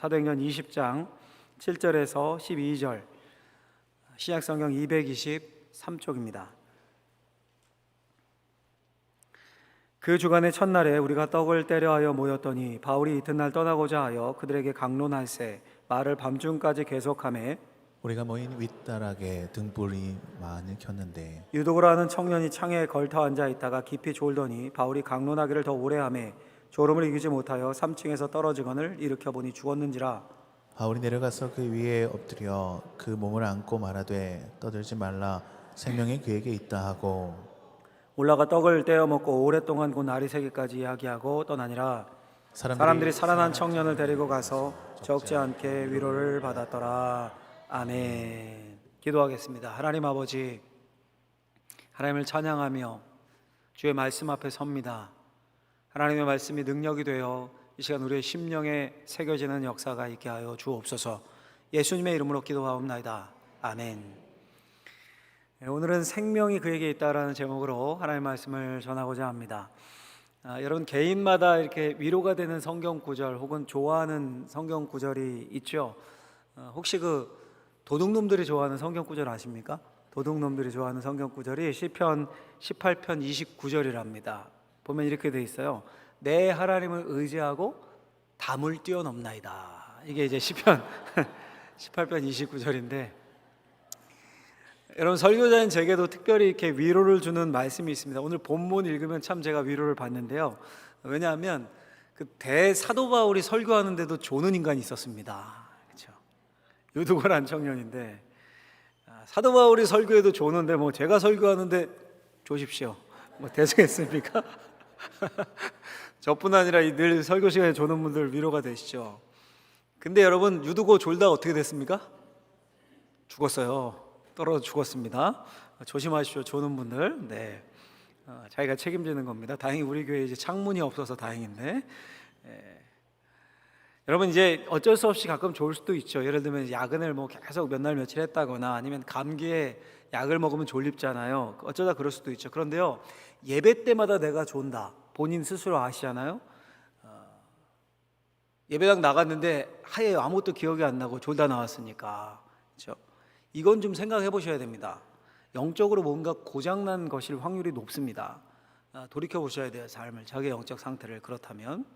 사도행전 20장 7절에서 12절, 신약성경 223쪽입니다. 그 주간의 첫날에 우리가 떡을 떼려 하여 모였더니 바울이 이튿날 떠나고자 하여 그들에게 강론할세 말을 밤중까지 계속하매 우리가 모인 윗다락에 등불이 많이 켰는데 유도고라 하는 청년이 창에 걸터 앉아 있다가 깊이 졸더니 바울이 강론하기를 더 오래 하매 졸음을 이기지 못하여 3층에서 떨어지거늘 일으켜 보니 죽었는지라. 바울이 내려가서 그 위에 엎드려 그 몸을 안고 말하되 떠들지 말라 생명이 그에게 있다 하고 올라가 떡을 떼어 먹고 오랫동안 곧 날이 새기까지 이야기하고 떠나니라. 사람들이 살아난 청년을 데리고 가서 적지 않게 위로를 받았더라. 아멘. 기도하겠습니다. 하나님 아버지, 하나님을 찬양하며 주의 말씀 앞에 섭니다. 하나님의 말씀이 능력이 되어 이 시간 우리의 심령에 새겨지는 역사가 있게 하여 주옵소서. 예수님의 이름으로 기도하옵나이다. 아멘. 오늘은 생명이 그에게 있다라는 제목으로 하나님의 말씀을 전하고자 합니다. 여러분, 개인마다 이렇게 위로가 되는 성경 구절 혹은 좋아하는 성경 구절이 있죠. 혹시 그 도둑놈들이 좋아하는 성경 구절 아십니까? 도둑놈들이 좋아하는 성경 구절이 시편 18편 29절이랍니다. 보면 이렇게 돼 있어요. 내 하나님을 의지하고 담을 뛰어넘나이다. 이게 이제 시편 18편 29절인데, 여러분, 설교자인 제게도 특별히 이렇게 위로를 주는 말씀이 있습니다. 오늘 본문 읽으면 참 제가 위로를 받는데요. 왜냐하면 그 대사도 바울이 설교하는데도 조는 인간이 있었습니다. 그렇죠? 유두고란 청년인데 사도 바울이 설교해도 조는데 뭐 제가 설교하는데 조십시오. 뭐 되겠습니까? 저뿐 아니라 늘 설교 시간에 조는 분들 위로가 되시죠. 근데 여러분, 유두고 졸다 어떻게 됐습니까? 죽었어요. 떨어져 죽었습니다. 조심하십시오, 조는 분들. 네, 자기가 책임지는 겁니다. 다행히 우리 교회에 이제 창문이 없어서 다행인데, 여러분, 이제 어쩔 수 없이 가끔 졸 수도 있죠. 예를 들면 야근을 뭐 계속 몇 날 며칠 했다거나 아니면 감기에 약을 먹으면 졸립잖아요. 어쩌다 그럴 수도 있죠. 그런데요, 예배 때마다 내가 존다, 본인 스스로 아시잖아요. 예배당 나갔는데 하얘 아무것도 기억이 안 나고 졸다 나왔으니까, 그렇죠? 이건 좀 생각해 보셔야 됩니다. 영적으로 뭔가 고장난 것일 확률이 높습니다. 돌이켜 보셔야 돼요, 삶을, 자기의 영적 상태를. 그렇다면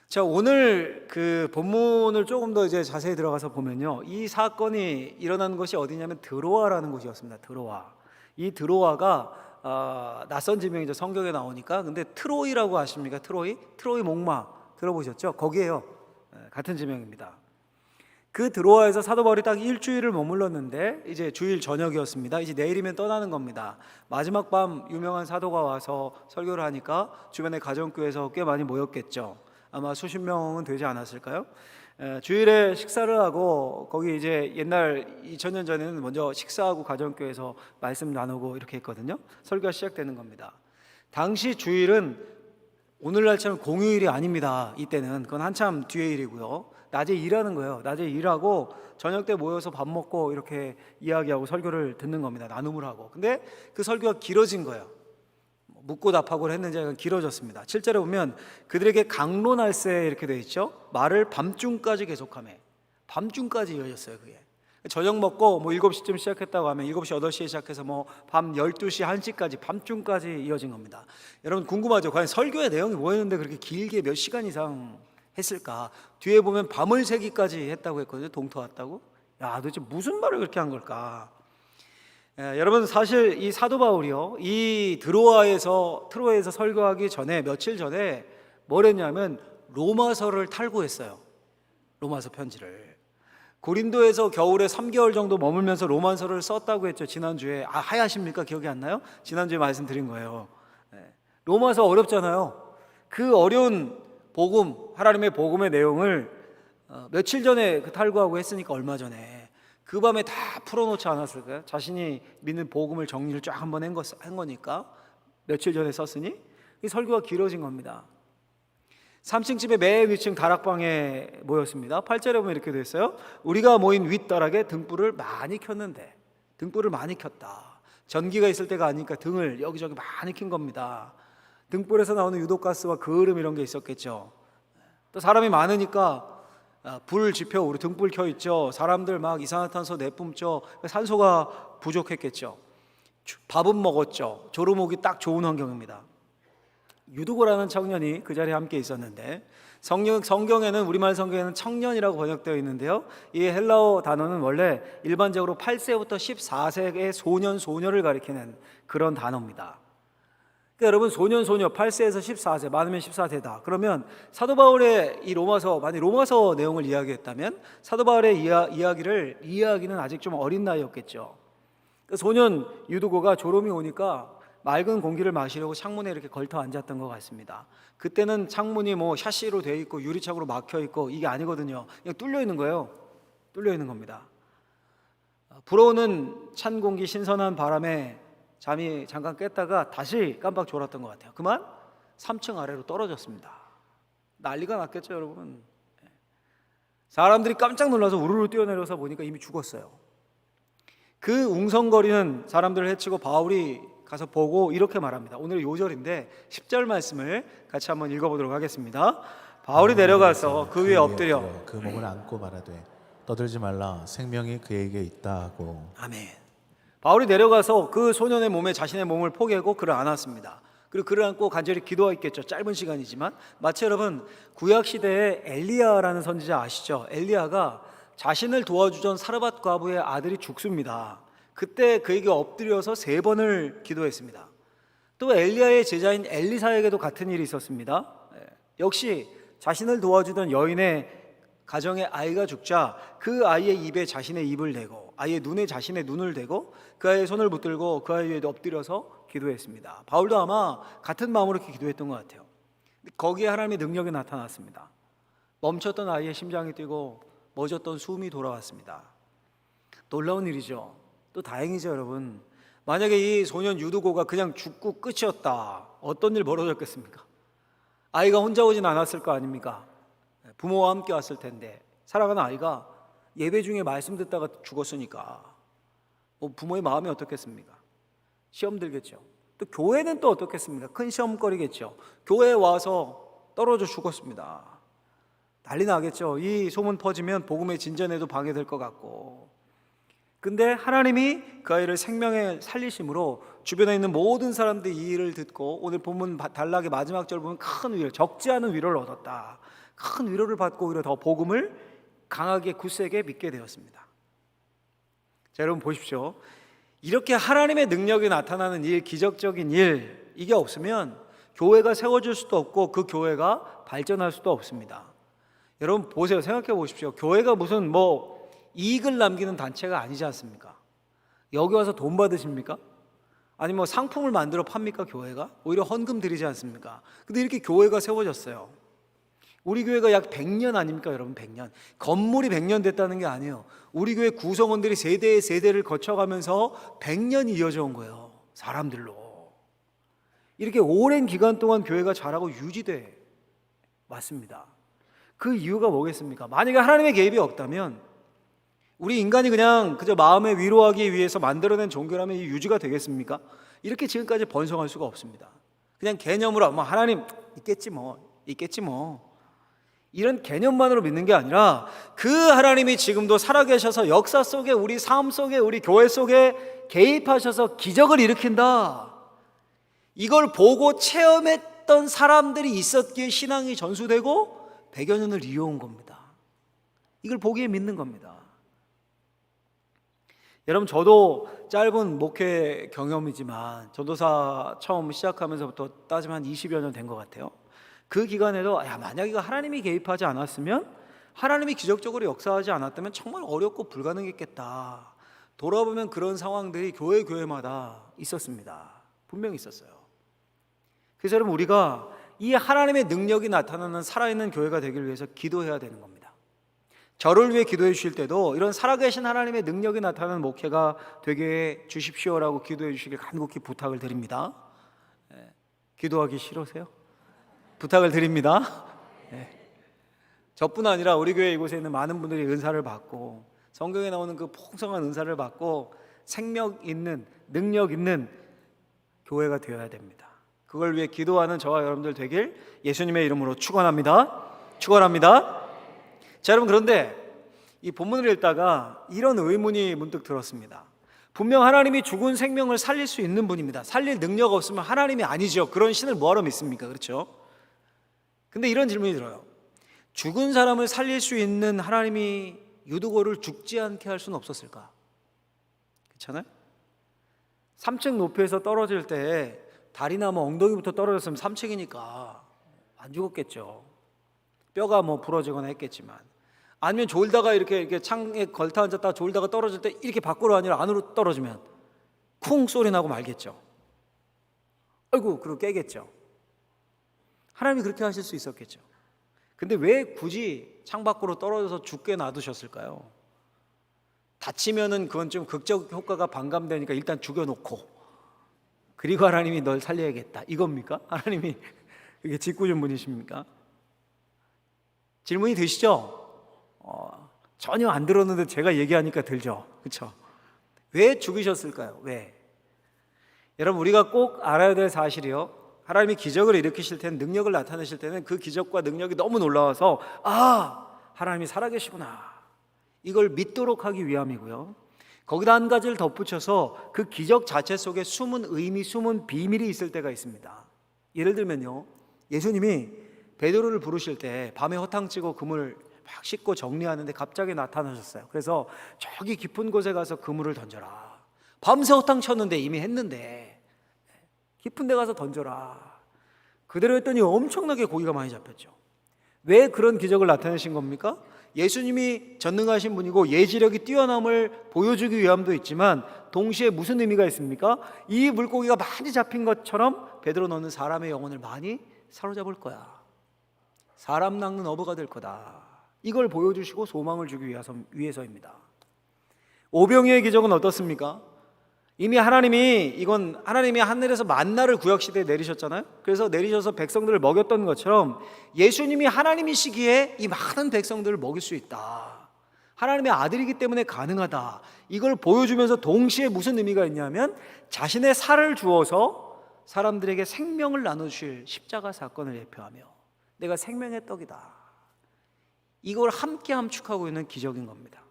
자, 오늘 그 본문을 조금 더 이제 자세히 들어가서 보면요, 이 사건이 일어난 것이 어디냐면 드로아라는 곳이었습니다. 드로아. 이 드로아가 낯선 지명이죠. 성경에 나오니까. 근데 트로이라고 아십니까? 트로이 목마 들어보셨죠? 거기에요. 같은 지명입니다. 그 드로아에서 사도 바울이 딱 일주일을 머물렀는데 이제 주일 저녁이었습니다. 이제 내일이면 떠나는 겁니다. 마지막 밤 유명한 사도가 와서 설교를 하니까 주변의 가정교회에서 꽤 많이 모였겠죠. 아마 수십 명은 되지 않았을까요? 주일에 식사를 하고, 거기 이제 옛날 2000년 전에는 먼저 식사하고 가정교회에서 말씀 나누고 이렇게 했거든요. 설교가 시작되는 겁니다. 당시 주일은 오늘날처럼 공휴일이 아닙니다. 이때는 그건 한참 뒤의 일이고요. 낮에 일하는 거예요. 낮에 일하고 저녁 때 모여서 밥 먹고 이렇게 이야기하고 설교를 듣는 겁니다. 나눔을 하고. 근데 그 설교가 길어진 거예요. 묻고 답하고를 했는지 약간 길어졌습니다. 7절에 보면 그들에게 강론할세 이렇게 되어 있죠. 말을 밤중까지 계속하며, 밤중까지 이어졌어요. 그게 저녁 먹고 뭐 7시쯤 시작했다고 하면 7시 8시에 시작해서 뭐 밤 12시 1시까지 밤중까지 이어진 겁니다. 여러분, 궁금하죠? 과연 설교의 내용이 뭐였는데 그렇게 길게 몇 시간 이상 했을까? 뒤에 보면 밤을 새기까지 했다고 했거든요. 동터 왔다고. 야, 도대체 무슨 말을 그렇게 한 걸까? 여러분, 사실 이 사도 바울이요, 이 트로아에서 설교하기 전에, 며칠 전에 뭘 했냐면 로마서를 탈고했어요. 로마서 편지를. 고린도에서 겨울에 3개월 정도 머물면서 로마서를 썼다고 했죠. 지난주에. 하야십니까? 기억이 안 나요? 지난주에 말씀드린 거예요. 로마서 어렵잖아요. 그 어려운 복음, 하나님의 복음의 내용을 며칠 전에 탈고하고 했으니까, 얼마 전에 그 밤에 다 풀어놓지 않았을까요? 자신이 믿는 복음을 정리를 쫙 한번 한 거니까 며칠 전에 썼으니 이 설교가 길어진 겁니다. 3층 집의 맨 위층 다락방에 모였습니다. 8절에 보면 이렇게 됐어요. 우리가 모인 윗다락에 등불을 많이 켰는데, 등불을 많이 켰다. 전기가 있을 때가 아니니까 등을 여기저기 많이 킨 겁니다. 등불에서 나오는 유독가스와 그을음 이런 게 있었겠죠. 또 사람이 많으니까 불 지펴 우리 등불 켜 있죠. 사람들 막 이산화탄소 내뿜죠. 산소가 부족했겠죠. 밥은 먹었죠. 졸음오기 딱 좋은 환경입니다. 유두고라는 청년이 그 자리에 함께 있었는데 성경에는 우리말 성경에는 청년이라고 번역되어 있는데요. 이 헬라어 단어는 원래 일반적으로 8세부터 14세의 소년을 가리키는 그런 단어입니다. 그러니까 여러분 소녀 8세에서 14세 많으면 14세다. 그러면 사도 바울의 이 로마서 만약 로마서 내용을 이야기했다면 사도 바울의 이야기는 아직 좀 어린 나이였겠죠. 그 소년 유두고가 졸음이 오니까 맑은 공기를 마시려고 창문에 이렇게 걸터 앉았던 것 같습니다. 그때는 창문이 뭐 샤시로 되어 있고 유리창으로 막혀 있고 이게 아니거든요. 그냥 뚫려 있는 거예요. 뚫려 있는 겁니다. 불어오는 찬 공기 신선한 바람에 잠이 잠깐 깼다가 다시 깜빡 졸았던 것 같아요. 그만 3층 아래로 떨어졌습니다. 난리가 났겠죠, 여러분. 사람들이 깜짝 놀라서 우르르 뛰어내려서 보니까 이미 죽었어요. 그 웅성거리는 사람들을 해치고 바울이 가서 보고 이렇게 말합니다. 오늘 요절인데 10절 말씀을 같이 한번 읽어보도록 하겠습니다. 바울이 내려가서 그 위에 엎드려 그 몸을 안고 말하되 떠들지 말라 생명이 그에게 있다 하고. 아멘. 바울이 내려가서 그 소년의 몸에 자신의 몸을 포개고 그를 안았습니다. 그리고 그를 안고 간절히 기도했겠죠. 짧은 시간이지만 마치 여러분 구약 시대에 엘리야라는 선지자 아시죠? 엘리야가 자신을 도와주던 사르밧 과부의 아들이 죽습니다. 그때 그에게 엎드려서 3번을 기도했습니다. 또 엘리야의 제자인 엘리사에게도 같은 일이 있었습니다. 역시 자신을 도와주던 여인의 가정의 아이가 죽자 그 아이의 입에 자신의 입을 대고 아이의 눈에 자신의 눈을 대고 그 아이의 손을 붙들고 그 아이 위에 엎드려서 기도했습니다. 바울도 아마 같은 마음으로 이렇게 기도했던 것 같아요. 거기에 하나님의 능력이 나타났습니다. 멈췄던 아이의 심장이 뛰고 멎었던 숨이 돌아왔습니다. 놀라운 일이죠. 또 다행이죠, 여러분. 만약에 이 소년 유두고가 그냥 죽고 끝이었다. 어떤 일 벌어졌겠습니까? 아이가 혼자 오진 않았을 거 아닙니까? 부모와 함께 왔을 텐데 사랑하는 아이가 예배 중에 말씀 듣다가 죽었으니까 부모의 마음이 어떻겠습니까? 시험 들겠죠. 또 교회는 또 어떻겠습니까? 큰 시험거리겠죠. 교회에 와서 떨어져 죽었습니다. 난리 나겠죠. 이 소문 퍼지면 복음의 진전에도 방해될 것 같고. 근데 하나님이 그 아이를 생명에 살리심으로 주변에 있는 모든 사람들이 이 일을 듣고 오늘 본문 단락의 마지막 절 보면 큰 위로, 적지 않은 위로를 얻었다. 큰 위로를 받고 오히려 더 복음을 강하게 굳세게 믿게 되었습니다. 자, 여러분 보십시오. 이렇게 하나님의 능력이 나타나는 일, 기적적인 일, 이게 없으면 교회가 세워질 수도 없고 그 교회가 발전할 수도 없습니다. 여러분 보세요. 생각해 보십시오. 교회가 무슨 이익을 남기는 단체가 아니지 않습니까? 여기 와서 돈 받으십니까? 아니면 상품을 만들어 팝니까? 교회가? 오히려 헌금 드리지 않습니까? 근데 이렇게 교회가 세워졌어요. 우리 교회가 약 100년 아닙니까, 여러분? 100년. 건물이 100년 됐다는 게 아니에요. 우리 교회 구성원들이 세대의 세대를 거쳐가면서 100년이 이어져 온 거예요. 사람들로. 이렇게 오랜 기간 동안 교회가 자라고 유지돼 왔습니다. 그 이유가 뭐겠습니까? 만약에 하나님의 개입이 없다면 우리 인간이 그냥 그저 마음을 위로하기 위해서 만들어낸 종교라면 이 유지가 되겠습니까? 이렇게 지금까지 번성할 수가 없습니다. 그냥 개념으로 하나님 있겠지 뭐 이런 개념만으로 믿는 게 아니라 그 하나님이 지금도 살아계셔서 역사 속에 우리 삶 속에 우리 교회 속에 개입하셔서 기적을 일으킨다. 이걸 보고 체험했던 사람들이 있었기에 신앙이 전수되고 100여 년을 이어온 겁니다. 이걸 보기에 믿는 겁니다. 여러분 저도 짧은 목회 경험이지만 전도사 처음 시작하면서부터 따지면 한 20여 년 된 것 같아요. 그 기간에도 만약 이거 하나님이 개입하지 않았으면 하나님이 기적적으로 역사하지 않았다면 정말 어렵고 불가능했겠다. 돌아보면 그런 상황들이 교회마다 있었습니다. 분명히 있었어요. 그래서 여러분 우리가 이 하나님의 능력이 나타나는 살아있는 교회가 되기 위해서 기도해야 되는 겁니다. 저를 위해 기도해 주실 때도 이런 살아계신 하나님의 능력이 나타나는 목회가 되게 주십시오라고 기도해 주시길 간곡히 부탁을 드립니다. 기도하기 싫으세요? 부탁을 드립니다. 저뿐 아니라 우리 교회 이곳에 있는 많은 분들이 은사를 받고 성경에 나오는 그 풍성한 은사를 받고 생명 있는 능력 있는 교회가 되어야 됩니다. 그걸 위해 기도하는 저와 여러분들 되길 예수님의 이름으로 축원합니다. 축원합니다. 자, 여러분, 그런데 이 본문을 읽다가 이런 의문이 문득 들었습니다. 분명 하나님이 죽은 생명을 살릴 수 있는 분입니다. 살릴 능력 없으면 하나님이 아니죠. 그런 신을 뭐하러 믿습니까? 그렇죠? 근데 이런 질문이 들어요. 죽은 사람을 살릴 수 있는 하나님이 유두고를 죽지 않게 할 수는 없었을까? 그렇잖아요? 3층 높이에서 떨어질 때 다리나 뭐 엉덩이부터 떨어졌으면 3층이니까 안 죽었겠죠. 뼈가 뭐 부러지거나 했겠지만, 아니면 졸다가 이렇게 창에 걸터 앉았다가 졸다가 떨어질 때 이렇게 밖으로 아니라 안으로 떨어지면 쿵 소리 나고 말겠죠. 아이고, 그러고 깨겠죠. 하나님이 그렇게 하실 수 있었겠죠. 근데 왜 굳이 창 밖으로 떨어져서 죽게 놔두셨을까요? 다치면은 그건 좀 극적 효과가 반감되니까 일단 죽여놓고, 그리고 하나님이 널 살려야겠다, 이겁니까? 하나님이 그게 짓궂은 분이십니까? 질문이 드시죠? 전혀 안 들었는데 제가 얘기하니까 들죠. 그렇죠? 왜 죽으셨을까요? 왜? 여러분, 우리가 꼭 알아야 될 사실이요, 하나님이 기적을 일으키실 때는, 능력을 나타내실 때는 그 기적과 능력이 너무 놀라워서 하나님이 살아계시구나, 이걸 믿도록 하기 위함이고요, 거기다 한 가지를 덧붙여서 그 기적 자체 속에 숨은 의미, 숨은 비밀이 있을 때가 있습니다. 예를 들면요, 예수님이 베드로를 부르실 때 밤에 허탕치고 그물 막 씻고 정리하는데 갑자기 나타나셨어요. 그래서 저기 깊은 곳에 가서 그물을 던져라. 밤새 허탕쳤는데, 이미 했는데 깊은 데 가서 던져라. 그대로 했더니 엄청나게 고기가 많이 잡혔죠. 왜 그런 기적을 나타내신 겁니까? 예수님이 전능하신 분이고 예지력이 뛰어남을 보여주기 위함도 있지만, 동시에 무슨 의미가 있습니까? 이 물고기가 많이 잡힌 것처럼 베드로 너는 사람의 영혼을 많이 사로잡을 거야. 사람 낚는 어부가 될 거다. 이걸 보여주시고 소망을 주기 위해서입니다. 오병이의 기적은 어떻습니까? 이미 이건 하나님이 하늘에서 만나를 구약시대에 내리셨잖아요. 그래서 내리셔서 백성들을 먹였던 것처럼 예수님이 하나님이시기에 이 많은 백성들을 먹일 수 있다, 하나님의 아들이기 때문에 가능하다, 이걸 보여주면서 동시에 무슨 의미가 있냐면, 자신의 살을 주어서 사람들에게 생명을 나누실 십자가 사건을 예표하며 내가 생명의 떡이다, 이걸 함께 함축하고 있는 기적인 겁니다.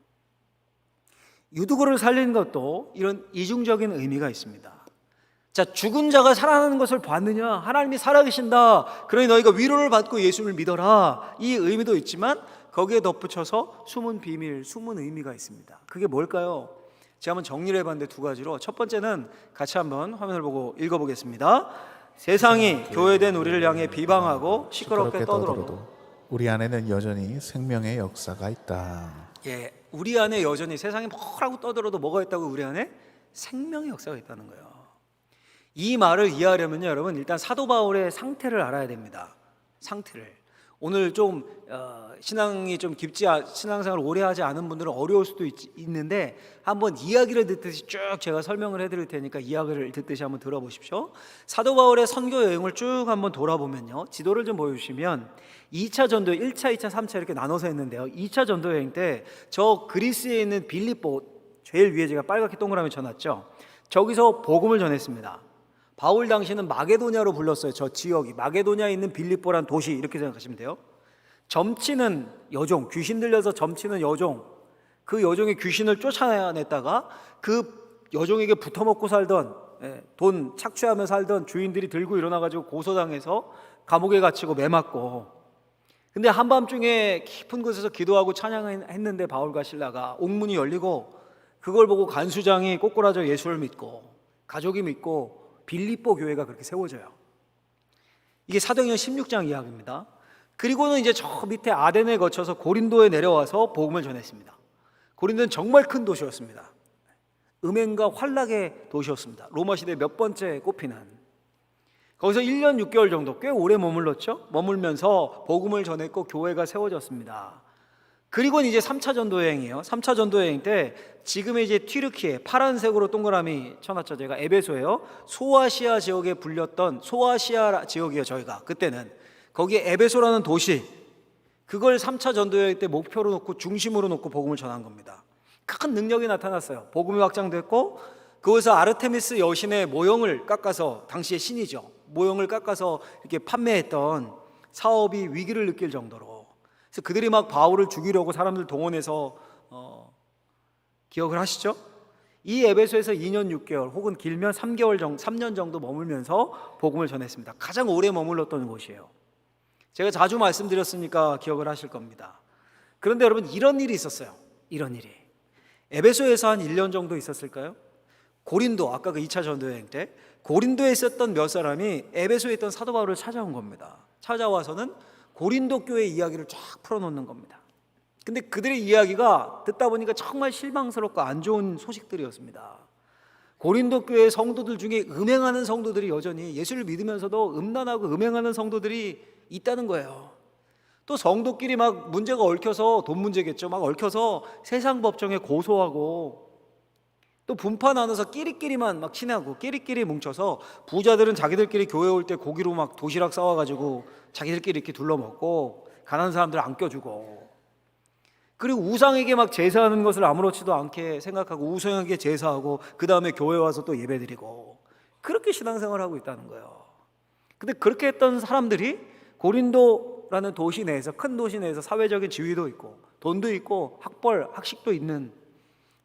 유두고를 살리는 것도 이런 이중적인 의미가 있습니다. 자, 죽은 자가 살아나는 것을 봤느냐? 하나님이 살아계신다, 그러니 너희가 위로를 받고 예수를 믿어라, 이 의미도 있지만 거기에 덧붙여서 숨은 비밀, 숨은 의미가 있습니다. 그게 뭘까요? 제가 한번 정리를 해봤는데 두 가지로, 첫 번째는 같이 한번 화면을 보고 읽어보겠습니다. 세상이 교회된 우리를 향해 비방하고 시끄럽게 떠들어도 우리 안에는 여전히 생명의 역사가 있다. 예, 우리 안에 여전히 세상이 뭐라고 떠들어도 뭐가 있다고? 우리 안에 생명의 역사가 있다는 거예요. 이 말을 이해하려면요, 여러분, 일단 사도 바울의 상태를 알아야 됩니다. 상태를. 오늘 좀 신앙이 좀 신앙생활을 오래 하지 않은 분들은 어려울 수도 있는데, 한번 이야기를 듣듯이 쭉 제가 설명을 해드릴 테니까 이야기를 듣듯이 한번 들어보십시오. 사도 바울의 선교 여행을 쭉 한번 돌아보면요, 지도를 좀 보여주시면 2차 전도, 1차, 2차, 3차 이렇게 나눠서 했는데요, 2차 전도 여행 때 저 그리스에 있는 빌립보, 제일 위에 제가 빨갛게 동그라미 쳐놨죠, 저기서 복음을 전했습니다. 바울 당시는 마게도냐로 불렀어요. 저 지역이 마게도냐에 있는 빌립보란 도시, 이렇게 생각하시면 돼요. 점치는 여종, 귀신 들려서 점치는 여종, 그 여종의 귀신을 쫓아냈다가 그 여종에게 붙어먹고 살던, 돈 착취하며 살던 주인들이 들고 일어나가지고 고소당해서 감옥에 갇히고 매맞고, 근데 한밤중에 깊은 곳에서 기도하고 찬양했는데 바울과 실라가 옥문이 열리고, 그걸 보고 간수장이 꼬꾸라져 예수를 믿고, 가족이 믿고 빌립보 교회가 그렇게 세워져요. 이게 사도행전 16장 이야기입니다. 그리고는 이제 저 밑에 아덴에 거쳐서 고린도에 내려와서 복음을 전했습니다. 고린도는 정말 큰 도시였습니다. 음행과 환락의 도시였습니다. 로마 시대 몇 번째 꼽히는. 거기서 1년 6개월 정도 꽤 오래 머물렀죠. 머물면서 복음을 전했고 교회가 세워졌습니다. 그리고는 이제 3차 전도 여행이에요. 3차 전도 여행 때 지금의 이제 튀르키예, 파란색으로 동그라미 쳐놨죠. 제가 에베소예요. 소아시아 지역에 불렸던, 소아시아 지역이에요. 저희가 그때는 거기에 에베소라는 도시, 그걸 3차 전도 여행 때 목표로 놓고 중심으로 놓고 복음을 전한 겁니다. 큰 능력이 나타났어요. 복음이 확장됐고, 그곳에서 아르테미스 여신의 모형을 깎아서, 당시의 신이죠, 모형을 깎아서 이렇게 판매했던 사업이 위기를 느낄 정도로 그래서 그들이 막 바울을 죽이려고 사람들 동원해서 기억을 하시죠? 이 에베소에서 2년 6개월 혹은 길면 3년 정도 머물면서 복음을 전했습니다. 가장 오래 머물렀던 곳이에요. 제가 자주 말씀드렸으니까 기억을 하실 겁니다. 그런데 여러분, 이런 일이 있었어요. 이런 일이 에베소에서 한 1년 정도 있었을까요? 고린도, 아까 그 2차 전도여행 때 고린도에 있었던 몇 사람이 에베소에 있던 사도 바울을 찾아온 겁니다. 찾아와서는 고린도 교회 이야기를 쫙 풀어놓는 겁니다. 근데 그들의 이야기가 듣다 보니까 정말 실망스럽고 안 좋은 소식들이었습니다. 고린도 교회 성도들 중에 음행하는 성도들이 여전히 예수를 믿으면서도 음란하고 음행하는 성도들이 있다는 거예요. 또 성도끼리 막 문제가 얽혀서, 돈 문제겠죠, 막 얽혀서 세상 법정에 고소하고, 또 분파 나눠서 끼리끼리만 막 친하고 끼리끼리 뭉쳐서 부자들은 자기들끼리 교회 올 때 고기로 막 도시락 싸와가지고 자기들끼리 이렇게 둘러먹고, 가난한 사람들 안 껴주고, 그리고 우상에게 막 제사하는 것을 아무렇지도 않게 생각하고 우상에게 제사하고 그 다음에 교회 와서 또 예배드리고, 그렇게 신앙생활을 하고 있다는 거예요. 근데 그렇게 했던 사람들이 고린도라는 도시 내에서, 큰 도시 내에서 사회적인 지위도 있고 돈도 있고 학벌, 학식도 있는,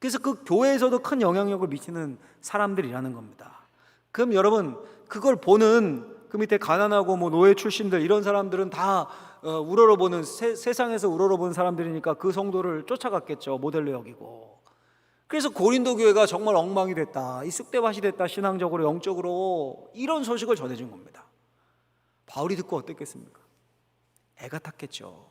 그래서 그 교회에서도 큰 영향력을 미치는 사람들이라는 겁니다. 그럼 여러분, 그걸 보는 그 밑에 가난하고 뭐 노예 출신들, 이런 사람들은 다 우러러보는, 세상에서 우러러보는 사람들이니까 그 성도를 쫓아갔겠죠. 모델로 여기고. 그래서 고린도 교회가 정말 엉망이 됐다, 이 쑥대밭이 됐다, 신앙적으로 영적으로, 이런 소식을 전해준 겁니다. 바울이 듣고 어땠겠습니까? 애가 탔겠죠.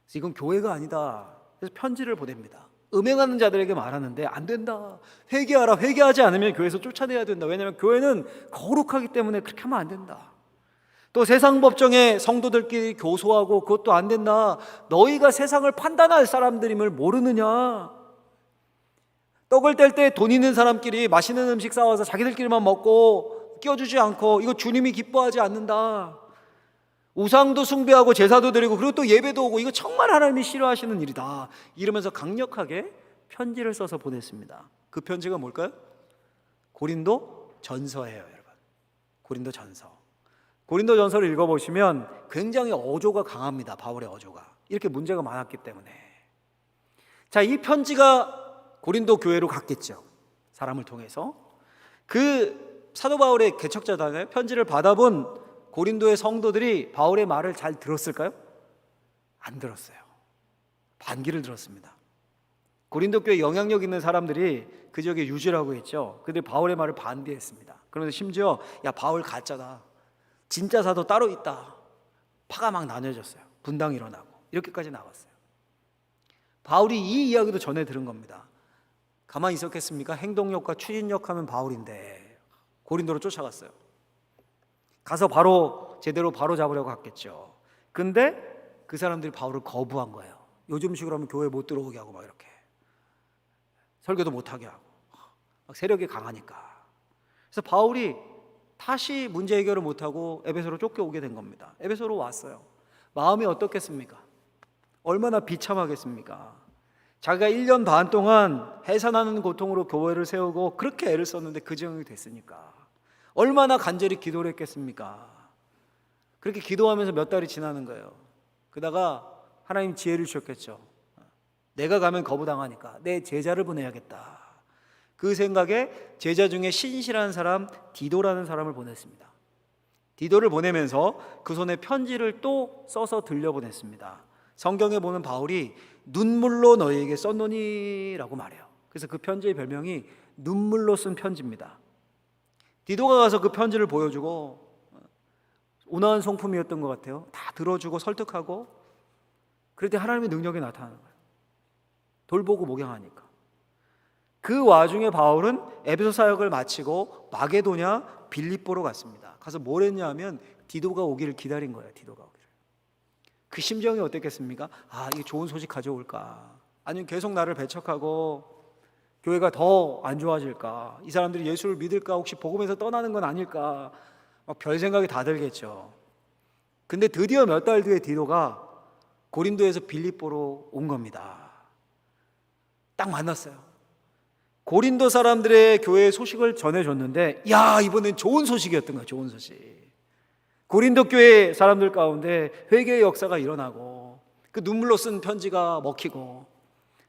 그래서 이건 교회가 아니다. 그래서 편지를 보냅니다. 음행하는 자들에게 말하는데 안 된다, 회개하라, 회개하지 않으면 교회에서 쫓아내야 된다. 왜냐하면 교회는 거룩하기 때문에 그렇게 하면 안 된다. 또 세상 법정에 성도들끼리 교소하고 그것도 안 된다. 너희가 세상을 판단할 사람들임을 모르느냐. 떡을 뗄 때 돈 있는 사람끼리 맛있는 음식 싸와서 자기들끼리만 먹고 끼워주지 않고, 이거 주님이 기뻐하지 않는다. 우상도 숭배하고 제사도 드리고 그리고 또 예배도 오고, 이거 정말 하나님이 싫어하시는 일이다, 이러면서 강력하게 편지를 써서 보냈습니다. 그 편지가 뭘까요? 고린도 전서예요, 여러분. 고린도 전서. 고린도 전서를 읽어보시면 굉장히 어조가 강합니다. 바울의 어조가 이렇게 문제가 많았기 때문에. 자, 이 편지가 고린도 교회로 갔겠죠. 사람을 통해서. 그 사도 바울의 개척자잖아요. 편지를 받아본 고린도의 성도들이 바울의 말을 잘 들었을까요? 안 들었어요. 반기를 들었습니다. 고린도 교회 영향력 있는 사람들이 그 지역에 유지라고 했죠. 그들이 바울의 말을 반대했습니다. 그러면서 심지어 야, 바울 가짜다, 진짜 사도 따로 있다, 파가 막 나뉘어졌어요. 분당이 일어나고 이렇게까지 나왔어요. 바울이 이 이야기도 전해 들은 겁니다. 가만히 있었겠습니까? 행동력과 추진력 하면 바울인데 고린도로 쫓아갔어요. 가서 바로 제대로 바로 잡으려고 갔겠죠. 근데 그 사람들이 바울을 거부한 거예요. 요즘식으로 하면 교회 못 들어오게 하고 막 이렇게 설교도 못하게 하고, 막 세력이 강하니까. 그래서 바울이 다시 문제 해결을 못하고 에베소로 쫓겨오게 된 겁니다. 에베소로 왔어요. 마음이 어떻겠습니까? 얼마나 비참하겠습니까? 자기가 1년 반 동안 해산하는 고통으로 교회를 세우고 그렇게 애를 썼는데 그 지경이 됐으니까 얼마나 간절히 기도를 했겠습니까? 그렇게 기도하면서 몇 달이 지나는 거예요. 그러다가 하나님 지혜를 주셨겠죠. 내가 가면 거부당하니까 내 제자를 보내야겠다. 그 생각에 제자 중에 신실한 사람 디도라는 사람을 보냈습니다. 디도를 보내면서 그 손에 편지를 또 써서 들려보냈습니다. 성경에 보면 바울이 눈물로 너희에게 썼노니라고 말해요. 그래서 그 편지의 별명이 눈물로 쓴 편지입니다. 디도가 가서 그 편지를 보여주고, 온화한 성품이었던 것 같아요. 다 들어주고 설득하고, 그럴 때 하나님의 능력이 나타나는 거예요. 돌보고 목양하니까. 그 와중에 바울은 에베소 사역을 마치고 마게도냐 빌립보로 갔습니다. 가서 뭘 했냐면 디도가 오기를 기다린 거예요. 디도가 오기를. 그 심정이 어땠겠습니까? 아, 이게 좋은 소식 가져올까? 아니면 계속 나를 배척하고 교회가 더 안 좋아질까? 이 사람들이 예수를 믿을까? 혹시 복음에서 떠나는 건 아닐까? 막 별 생각이 다 들겠죠. 근데 드디어 몇 달 뒤에 디도가 고린도에서 빌립보로 온 겁니다. 딱 만났어요. 고린도 사람들의 교회의 소식을 전해줬는데, 야, 이번엔 좋은 소식이었던 거예요. 좋은 소식. 고린도 교회 사람들 가운데 회개의 역사가 일어나고 그 눈물로 쓴 편지가 먹히고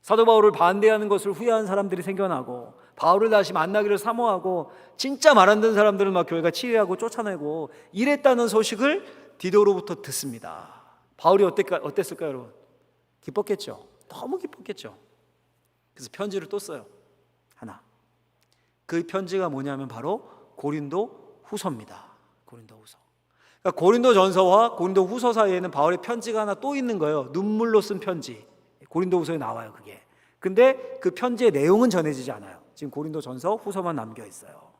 사도 바울을 반대하는 것을 후회하는 사람들이 생겨나고 바울을 다시 만나기를 사모하고 진짜 말 안 듣는 사람들은 막 교회가 치리하고 쫓아내고 이랬다는 소식을 디도로부터 듣습니다. 바울이 어땠을까요, 여러분? 기뻤겠죠. 너무 기뻤겠죠. 그래서 편지를 또 써요. 하나. 그 편지가 뭐냐면 바로 고린도 후서입니다. 고린도 후서. 그러니까 고린도 전서와 고린도 후서 사이에는 바울의 편지가 하나 또 있는 거예요. 눈물로 쓴 편지. 고린도 후서에 나와요, 그게. 근데 그 편지의 내용은 전해지지 않아요. 지금 고린도 전서 후서만 남겨 있어요.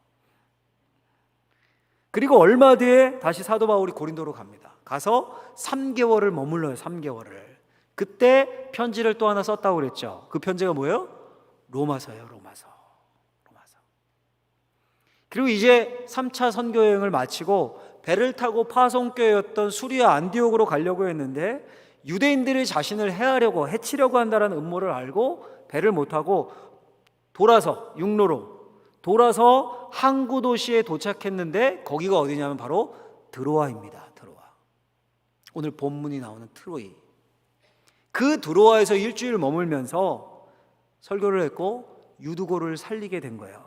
그리고 얼마 뒤에 다시 사도 바울이 고린도로 갑니다. 가서 3개월을 머물러요. 3개월을. 그때 편지를 또 하나 썼다고 그랬죠. 그 편지가 뭐예요? 로마서예요. 로마서. 그리고 이제 3차 선교 여행을 마치고 배를 타고 파송교회였던 수리아 안디옥으로 가려고 했는데 유대인들이 자신을 해하려고 해치려고 한다는 음모를 알고 배를 못 타고 돌아서 육로로 돌아서 항구 도시에 도착했는데 거기가 어디냐면 바로 드로아입니다. 드로아. 오늘 본문이 나오는 트로이. 그 드로아에서 일주일 머물면서 설교를 했고 유두고를 살리게 된 거예요.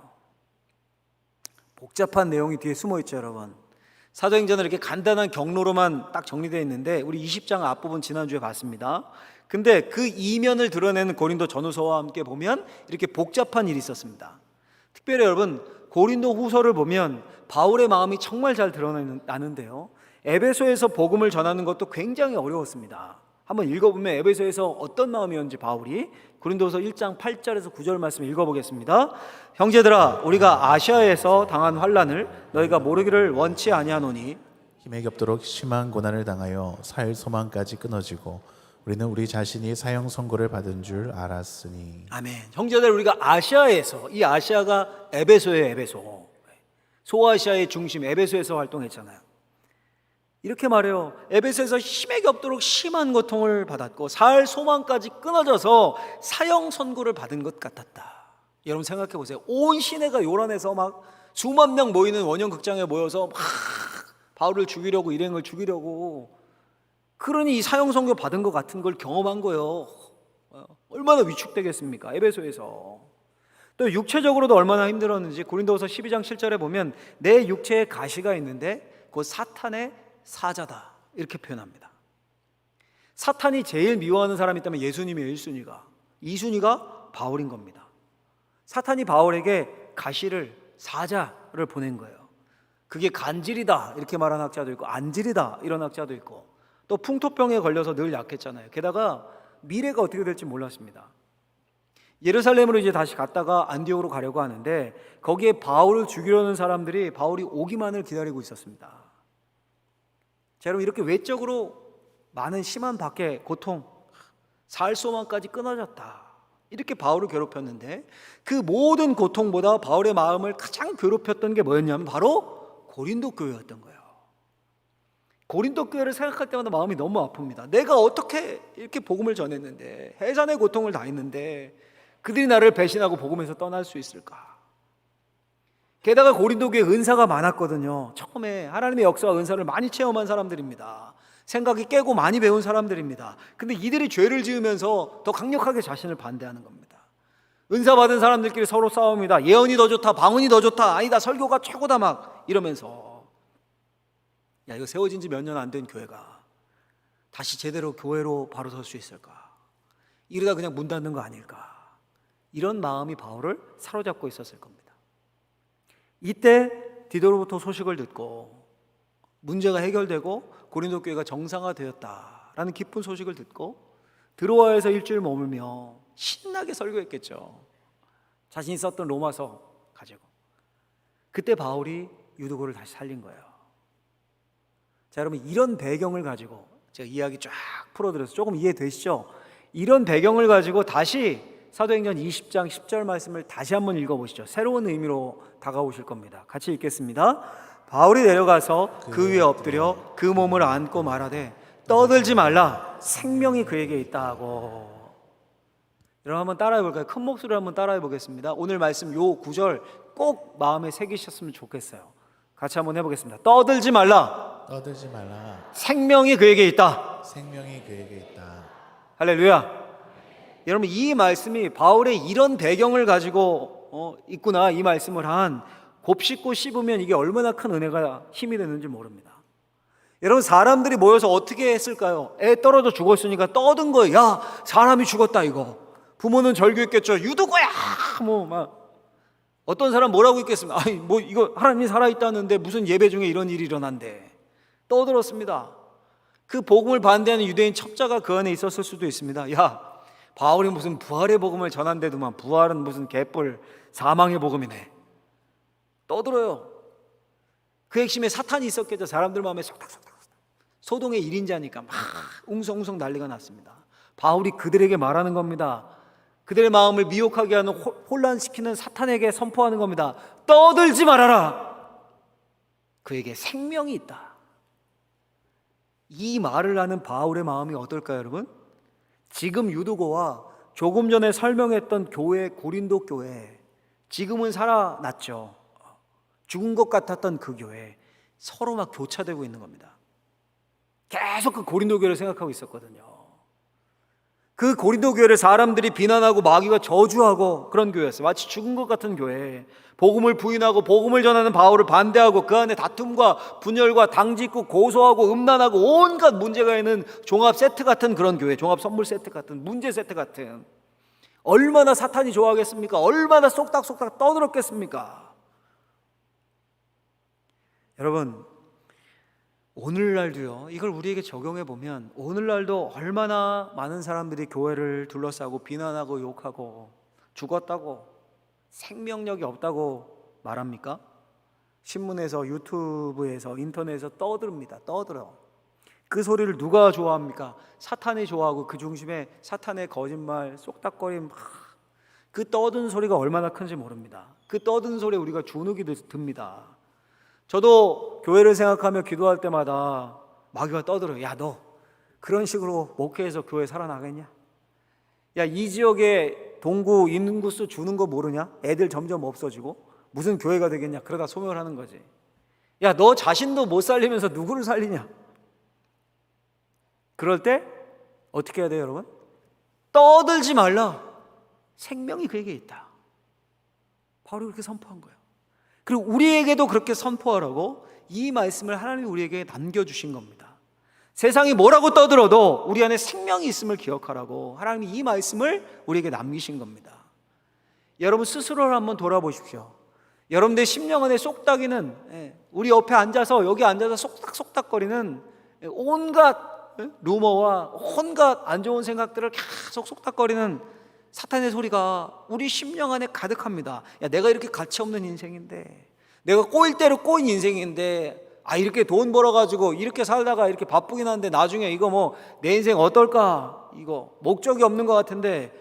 복잡한 내용이 뒤에 숨어 있죠, 여러분. 사도행전은 이렇게 간단한 경로로만 딱 정리되어 있는데 우리 20장 앞부분 지난주에 봤습니다. 근데 그 이면을 드러내는 고린도 전후서와 함께 보면 이렇게 복잡한 일이 있었습니다. 특별히 여러분 고린도 후서를 보면 바울의 마음이 정말 잘 드러나는데요. 에베소에서 복음을 전하는 것도 굉장히 어려웠습니다. 한번 읽어보면 에베소에서 어떤 마음이었는지 바울이 고린도서 1장 8절에서 9절 말씀 읽어보겠습니다. 형제들아 우리가 아시아에서 당한 환난을 너희가 모르기를 원치 아니하노니 힘에 겹도록 심한 고난을 당하여 살 소망까지 끊어지고 우리는 우리 자신이 사형 선고를 받은 줄 알았으니. 아멘. 형제들 우리가 아시아에서, 이 아시아가 에베소예요. 에베소. 소아시아의 중심 에베소에서 활동했잖아요. 이렇게 말해요. 에베소에서 힘에 겹도록 심한 고통을 받았고 살 소망까지 끊어져서 사형 선고를 받은 것 같았다. 여러분 생각해 보세요. 온 시내가 요란해서 막 수만 명 모이는 원형 극장에 모여서 막 바울을 죽이려고, 일행을 죽이려고, 그러니 이 사형 선고 받은 것 같은 걸 경험한 거예요. 얼마나 위축되겠습니까? 에베소에서. 또 육체적으로도 얼마나 힘들었는지 고린도후서 12장 7절에 보면 내 육체에 가시가 있는데 곧 사탄의 사자다 이렇게 표현합니다. 사탄이 제일 미워하는 사람이 있다면 예수님이에요. 1순위가. 2순위가 바울인 겁니다. 사탄이 바울에게 가시를, 사자를 보낸 거예요. 그게 간질이다 이렇게 말하는 학자도 있고 안질이다 이런 학자도 있고 또 풍토병에 걸려서 늘 약했잖아요. 게다가 미래가 어떻게 될지 몰랐습니다. 예루살렘으로 이제 다시 갔다가 안디옥으로 가려고 하는데 거기에 바울을 죽이려는 사람들이 바울이 오기만을 기다리고 있었습니다. 자, 여러분 이렇게 외적으로 많은 심한 밖에 고통, 살 소망까지 끊어졌다. 이렇게 바울을 괴롭혔는데 그 모든 고통보다 바울의 마음을 가장 괴롭혔던 게 뭐였냐면 바로 고린도 교회였던 거예요. 고린도 교회를 생각할 때마다 마음이 너무 아픕니다. 내가 어떻게 이렇게 복음을 전했는데 해산의 고통을 당했는데 그들이 나를 배신하고 복음에서 떠날 수 있을까? 게다가 고린도 교회 은사가 많았거든요. 처음에 하나님의 역사와 은사를 많이 체험한 사람들입니다. 생각이 깨고 많이 배운 사람들입니다. 근데 이들이 죄를 지으면서 더 강력하게 자신을 반대하는 겁니다. 은사 받은 사람들끼리 서로 싸웁니다. 예언이 더 좋다, 방언이 더 좋다, 아니다, 설교가 최고다 막 이러면서. 야, 이거 세워진 지 몇 년 안 된 교회가 다시 제대로 교회로 바로 설 수 있을까? 이러다 그냥 문 닫는 거 아닐까? 이런 마음이 바울을 사로잡고 있었을 겁니다. 이때 디도로부터 소식을 듣고 문제가 해결되고 고린도 교회가 정상화되었다라는 기쁜 소식을 듣고 드로아에서 일주일 머물며 신나게 설교했겠죠. 자신이 썼던 로마서 가지고. 그때 바울이 유두고를 다시 살린 거예요. 자, 여러분 이런 배경을 가지고 제가 이야기 쫙 풀어드려서 조금 이해되시죠? 이런 배경을 가지고 다시 사도행전 20장 10절 말씀을 다시 한번 읽어보시죠. 새로운 의미로 다가오실 겁니다. 같이 읽겠습니다. 바울이 내려가서 그 위에 엎드려 그 몸을 안고 말하되 떠들지 말라, 생명이 그에게 있다 하고. 여러분 한번 따라해 볼까요? 큰 목소리로 한번 따라해 보겠습니다. 오늘 말씀 요 9절 꼭 마음에 새기셨으면 좋겠어요. 같이 한번 해보겠습니다. 떠들지 말라, 떠들지 말라, 생명이 그에게 있다. 생명이 그에게 있다. 할렐루야. 여러분, 이 말씀이 바울의 이런 배경을 가지고 있구나, 이 말씀을 한 곱씹고 씹으면 이게 얼마나 큰 은혜가 힘이 되는지 모릅니다. 여러분, 사람들이 모여서 어떻게 했을까요? 애 떨어져 죽었으니까 떠든 거예요. 야, 사람이 죽었다 이거. 부모는 절규했겠죠. 유두고야 뭐 막. 어떤 사람 뭐라고 했겠습니까? 아니 뭐 이거 하나님이 살아있다는데 무슨 예배 중에 이런 일이 일어난대. 떠들었습니다. 그 복음을 반대하는 유대인 첩자가 그 안에 있었을 수도 있습니다. 야, 바울이 무슨 부활의 복음을 전한데도만 부활은 무슨 개뿔 사망의 복음이네. 떠들어요. 그 핵심에 사탄이 있었겠죠. 사람들 마음에 속닥속닥. 소동의 1인자니까 막 웅성웅성 난리가 났습니다. 바울이 그들에게 말하는 겁니다. 그들의 마음을 미혹하게 하는, 혼란시키는 사탄에게 선포하는 겁니다. 떠들지 말아라. 그에게 생명이 있다. 이 말을 하는 바울의 마음이 어떨까요, 여러분? 지금 유두고와 조금 전에 설명했던 교회, 고린도 교회, 지금은 살아났죠. 죽은 것 같았던 그 교회, 서로 막 교차되고 있는 겁니다. 계속 그 고린도 교회를 생각하고 있었거든요. 그 고린도 교회를 사람들이 비난하고 마귀가 저주하고 그런 교회였어요. 마치 죽은 것 같은 교회. 복음을 부인하고 복음을 전하는 바울을 반대하고 그 안에 다툼과 분열과 당짓고 고소하고 음란하고 온갖 문제가 있는 종합 세트 같은 그런 교회, 종합 선물 세트 같은, 문제 세트 같은. 얼마나 사탄이 좋아하겠습니까? 얼마나 쏙닥쏙닥 떠들었겠습니까? 여러분, 오늘날도요, 이걸 우리에게 적용해 보면 오늘날도 얼마나 많은 사람들이 교회를 둘러싸고 비난하고 욕하고 죽었다고, 생명력이 없다고 말합니까? 신문에서, 유튜브에서, 인터넷에서 떠듭니다. 떠들어. 그 소리를 누가 좋아합니까? 사탄이 좋아하고 그 중심에 사탄의 거짓말, 쏙닥거림, 그 떠든 소리가 얼마나 큰지 모릅니다. 그 떠든 소리에 우리가 주눅이 듭니다. 저도 교회를 생각하며 기도할 때마다 마귀가 떠들어요. 야, 너 그런 식으로 목회해서 교회 살아나겠냐? 야, 이 지역에 동구 인구수 주는 거 모르냐? 애들 점점 없어지고 무슨 교회가 되겠냐? 그러다 소멸하는 거지. 야, 너 자신도 못 살리면서 누구를 살리냐? 그럴 때 어떻게 해야 돼요, 여러분? 떠들지 말라. 생명이 그에게 있다. 바로 그렇게 선포한 거예요. 그리고 우리에게도 그렇게 선포하라고 이 말씀을 하나님이 우리에게 남겨주신 겁니다. 세상이 뭐라고 떠들어도 우리 안에 생명이 있음을 기억하라고 하나님이 이 말씀을 우리에게 남기신 겁니다. 여러분 스스로를 한번 돌아보십시오. 여러분들 심령 안에 쏙닥이는, 우리 옆에 앉아서 여기 앉아서 쏙닥쏙닥거리는 온갖 루머와 온갖 안 좋은 생각들을 계속 쏙닥거리는 사탄의 소리가 우리 심령 안에 가득합니다. 야, 내가 이렇게 가치 없는 인생인데, 내가 꼬일 대로 꼬인 인생인데, 이렇게 돈 벌어가지고 이렇게 살다가 이렇게 바쁘긴 한데 나중에 이거 뭐 내 인생 어떨까? 이거 목적이 없는 것 같은데,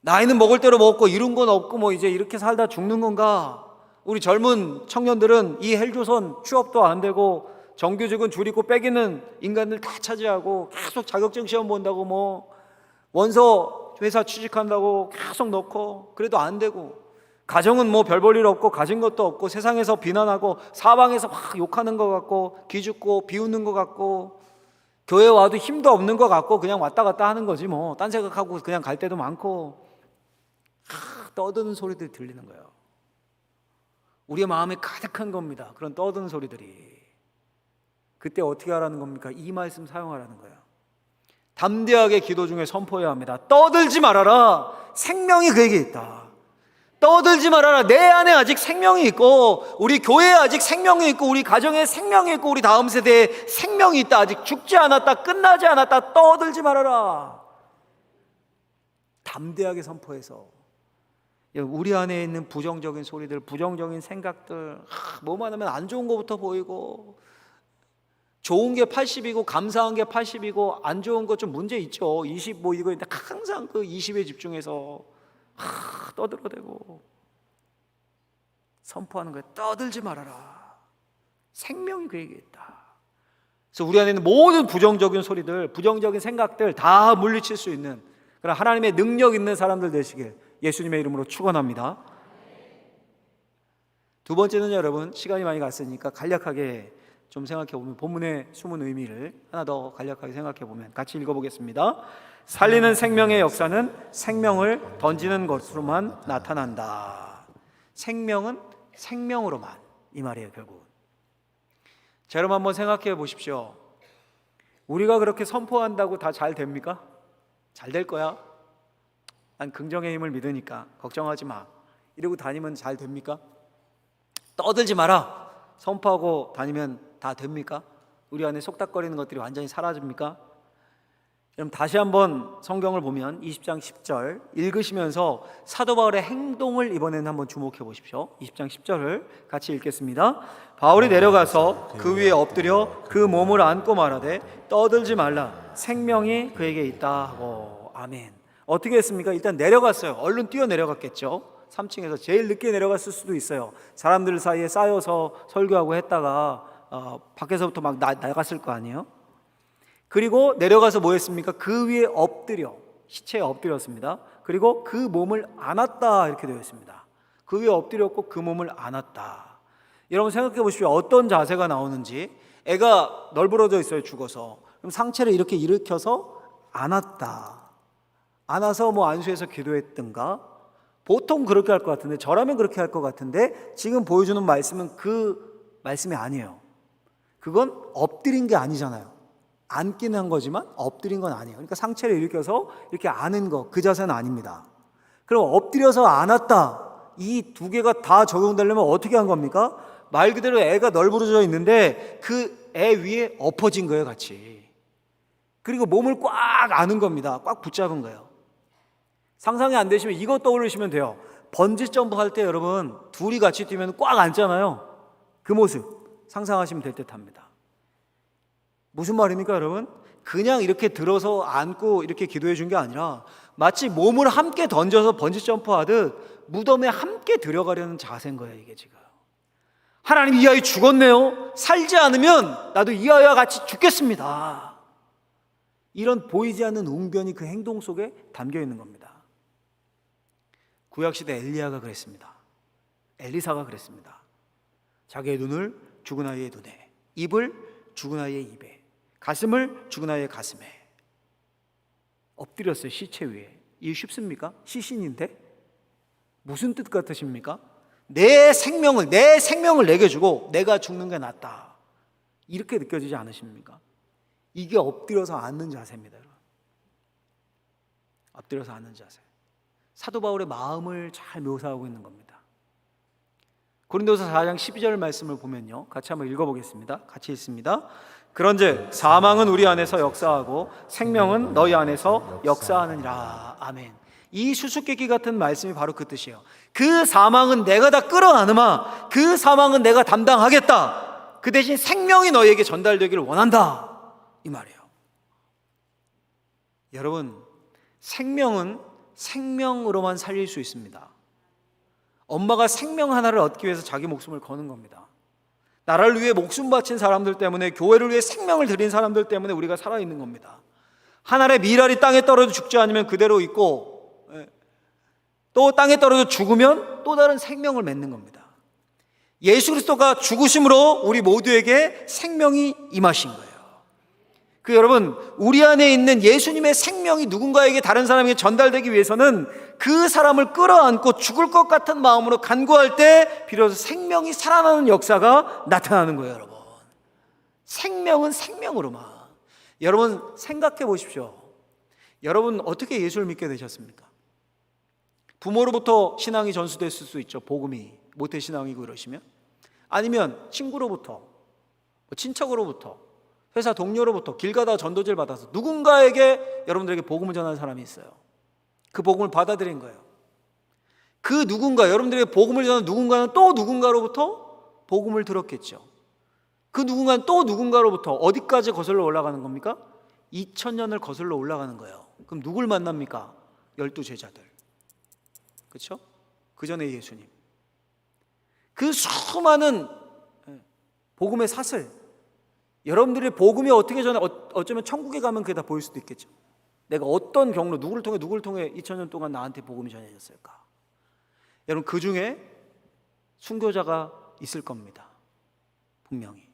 나이는 먹을 대로 먹고 이룬 건 없고 뭐 이제 이렇게 살다 죽는 건가? 우리 젊은 청년들은 이 헬조선 취업도 안 되고 정규직은 줄이고 빼기는 인간들 다 차지하고 계속 자격증 시험 본다고 뭐 원서 회사 취직한다고 계속 넣고 그래도 안 되고, 가정은 뭐 별 볼 일 없고 가진 것도 없고 세상에서 비난하고 사방에서 막 욕하는 것 같고 기죽고 비웃는 것 같고 교회 와도 힘도 없는 것 같고 그냥 왔다 갔다 하는 거지 뭐, 딴 생각하고 그냥 갈 때도 많고, 떠드는 소리들이 들리는 거예요. 우리의 마음에 가득한 겁니다. 그런 떠드는 소리들이. 그때 어떻게 하라는 겁니까? 이 말씀 사용하라는 거예요. 담대하게 기도 중에 선포해야 합니다. 떠들지 말아라. 생명이 그에게 있다. 떠들지 말아라. 내 안에 아직 생명이 있고, 우리 교회에 아직 생명이 있고, 우리 가정에 생명이 있고, 우리 다음 세대에 생명이 있다. 아직 죽지 않았다. 끝나지 않았다. 떠들지 말아라. 담대하게 선포해서 우리 안에 있는 부정적인 소리들, 부정적인 생각들, 뭐만 하면 안 좋은 것부터 보이고, 좋은 게 80이고 감사한 게 80이고 안 좋은 거 좀 문제 있죠. 20 뭐 이거 있는데 항상 그 20에 집중해서 떠들어대고 선포하는 거예요. 떠들지 말아라. 생명이 그에게 있다. 그래서 우리 안에 있는 모든 부정적인 소리들, 부정적인 생각들 다 물리칠 수 있는 그런 하나님의 능력 있는 사람들 되시길 예수님의 이름으로 축원합니다. 두 번째는 여러분, 시간이 많이 갔으니까 간략하게 좀 생각해 보면 본문의 숨은 의미를 하나 더 간략하게 생각해 보면 같이 읽어보겠습니다. 살리는 생명의 역사는 생명을 던지는 것으로만 나타난다. 생명은 생명으로만, 이 말이에요, 결국. 자, 여러분 한번 생각해 보십시오. 우리가 그렇게 선포한다고 다 잘 됩니까? 잘 될 거야. 난 긍정의 힘을 믿으니까 걱정하지 마. 이러고 다니면 잘 됩니까? 떠들지 마라. 선포하고 다니면 다 됩니까? 우리 안에 속닥거리는 것들이 완전히 사라집니까? 그럼 다시 한번 성경을 보면 20장 10절 읽으시면서 사도 바울의 행동을 이번에는 한번 주목해 보십시오. 20장 10절을 같이 읽겠습니다. 바울이 내려가서 그 위에 엎드려 그 몸을 안고 말하되 떠들지 말라. 생명이 그에게 있다 하고. 아멘. 어떻게 했습니까? 일단 내려갔어요. 얼른 뛰어 내려갔겠죠. 3층에서 제일 늦게 내려갔을 수도 있어요. 사람들 사이에 쌓여서 설교하고 했다가 밖에서부터 막 나갔을 거 아니에요. 그리고 내려가서 뭐 했습니까? 그 위에 엎드려, 시체에 엎드렸습니다. 그리고 그 몸을 안았다, 이렇게 되어 있습니다. 그 위에 엎드렸고 그 몸을 안았다. 여러분 생각해 보십시오. 어떤 자세가 나오는지. 애가 널브러져 있어요, 죽어서. 그럼 상체를 이렇게 일으켜서 안았다. 안아서 뭐 안수해서 기도했든가. 보통 그렇게 할 것 같은데, 저라면 그렇게 할 것 같은데, 지금 보여주는 말씀은 그 말씀이 아니에요. 그건 엎드린 게 아니잖아요. 앉기는 한 거지만 엎드린 건 아니에요. 그러니까 상체를 일으켜서 이렇게 안은 거, 그 자세는 아닙니다. 그럼 엎드려서 안았다, 이 두 개가 다 적용되려면 어떻게 한 겁니까? 말 그대로 애가 널브러져 있는데 그 애 위에 엎어진 거예요, 같이. 그리고 몸을 꽉 안은 겁니다. 꽉 붙잡은 거예요. 상상이 안 되시면 이거 떠올리시면 돼요. 번지 점프 할 때 여러분 둘이 같이 뛰면 꽉 앉잖아요. 그 모습 상상하시면 될 듯합니다. 무슨 말입니까, 여러분? 그냥 이렇게 들어서 안고 이렇게 기도해 준 게 아니라 마치 몸을 함께 던져서 번지 점프 하듯 무덤에 함께 들어가려는 자세인 거예요, 이게 지금. 하나님, 이 아이 죽었네요. 살지 않으면 나도 이 아이와 같이 죽겠습니다. 이런 보이지 않는 웅변이 그 행동 속에 담겨 있는 겁니다. 구약시대 엘리야가 그랬습니다. 엘리사가 그랬습니다. 자기의 눈을 죽은 아이의 눈에, 입을 죽은 아이의 입에, 가슴을 죽은 아이의 가슴에 엎드렸어요, 시체 위에. 이게 쉽습니까? 시신인데? 무슨 뜻 같으십니까? 내 생명을 내게 주고 내가 죽는 게 낫다, 이렇게 느껴지지 않으십니까? 이게 엎드려서 앉는 자세입니다, 여러분. 엎드려서 앉는 자세. 사도 바울의 마음을 잘 묘사하고 있는 겁니다. 고린도서 4장 12절 말씀을 보면요, 같이 한번 읽어보겠습니다. 같이 읽습니다. 그런즉 사망은 우리 안에서 역사하고 생명은 너희 안에서 역사하느니라. 아멘. 이 수수께끼 같은 말씀이 바로 그 뜻이에요. 그 사망은 내가 다 끌어안으마, 그 사망은 내가 담당하겠다. 그 대신 생명이 너희에게 전달되기를 원한다, 이 말이에요. 여러분, 생명은 생명으로만 살릴 수 있습니다. 엄마가 생명 하나를 얻기 위해서 자기 목숨을 거는 겁니다. 나라를 위해 목숨 바친 사람들 때문에, 교회를 위해 생명을 드린 사람들 때문에 우리가 살아있는 겁니다. 한 알의 밀알이 땅에 떨어져 죽지 않으면 그대로 있고, 또 땅에 떨어져 죽으면 또 다른 생명을 맺는 겁니다. 예수 그리스도가 죽으심으로 우리 모두에게 생명이 임하신 거예요. 그 여러분, 우리 안에 있는 예수님의 생명이 누군가에게, 다른 사람에게 전달되기 위해서는 그 사람을 끌어안고 죽을 것 같은 마음으로 간구할 때 비로소 생명이 살아나는 역사가 나타나는 거예요, 여러분. 생명은 생명으로만. 여러분 생각해 보십시오. 여러분 어떻게 예수를 믿게 되셨습니까? 부모로부터 신앙이 전수됐을 수 있죠. 복음이 모태신앙이고 이러시면. 아니면 친구로부터, 친척으로부터, 회사 동료로부터, 길 가다가 전도지를 받아서 누군가에게, 여러분들에게 복음을 전하는 사람이 있어요. 그 복음을 받아들인 거예요. 그 누군가, 여러분들에게 복음을 전하는 누군가는 또 누군가로부터 복음을 들었겠죠. 그 누군가는 또 누군가로부터 어디까지 거슬러 올라가는 겁니까? 2000년을 거슬러 올라가는 거예요. 그럼 누굴 만납니까? 12제자들. 그렇죠? 그 전에 예수님. 그 수많은 복음의 사슬, 여러분들의 복음이 어떻게 전해, 어쩌면 천국에 가면 그게 다 보일 수도 있겠죠. 내가 어떤 경로, 누구를 통해 2000년 동안 나한테 복음이 전해졌을까? 여러분 그 중에 순교자가 있을 겁니다. 분명히.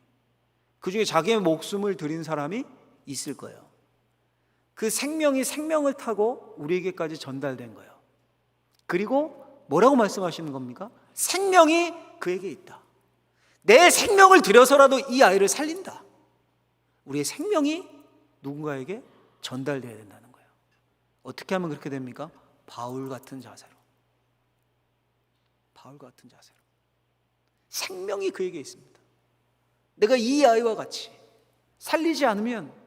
그 중에 자기의 목숨을 드린 사람이 있을 거예요. 그 생명이 생명을 타고 우리에게까지 전달된 거예요. 그리고 뭐라고 말씀하시는 겁니까? 생명이 그에게 있다. 내 생명을 들여서라도 이 아이를 살린다. 우리의 생명이 누군가에게 전달되어야 된다는 거예요. 어떻게 하면 그렇게 됩니까? 바울 같은 자세로. 바울 같은 자세로. 생명이 그에게 있습니다. 내가 이 아이와 같이 살리지 않으면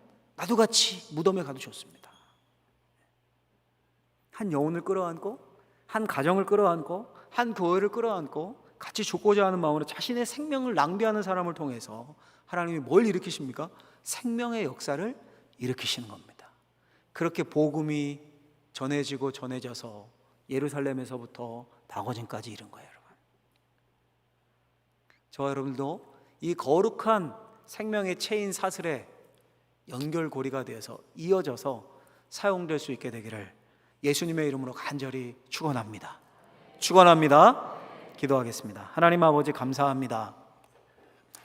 나도 같이 무덤에 가도 좋습니다. 한 영혼을 끌어안고, 한 가정을 끌어안고, 한 교회를 끌어안고 같이 죽고자 하는 마음으로 자신의 생명을 낭비하는 사람을 통해서 하나님이 뭘 일으키십니까? 생명의 역사를 일으키시는 겁니다. 그렇게 복음이 전해지고 전해져서 예루살렘에서부터 다거진까지 이른 거예요, 여러분. 저와 여러분들도 이 거룩한 생명의 체인 사슬에 연결고리가 되어서 이어져서 사용될 수 있게 되기를 예수님의 이름으로 간절히 축원합니다. 축원합니다. 기도하겠습니다. 하나님 아버지 감사합니다.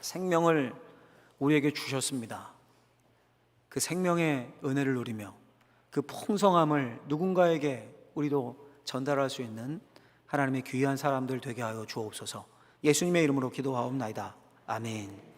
생명을 우리에게 주셨습니다. 그 생명의 은혜를 누리며 그 풍성함을 누군가에게 우리도 전달할 수 있는 하나님의 귀한 사람들 되게 하여 주옵소서. 예수님의 이름으로 기도하옵나이다. 아멘.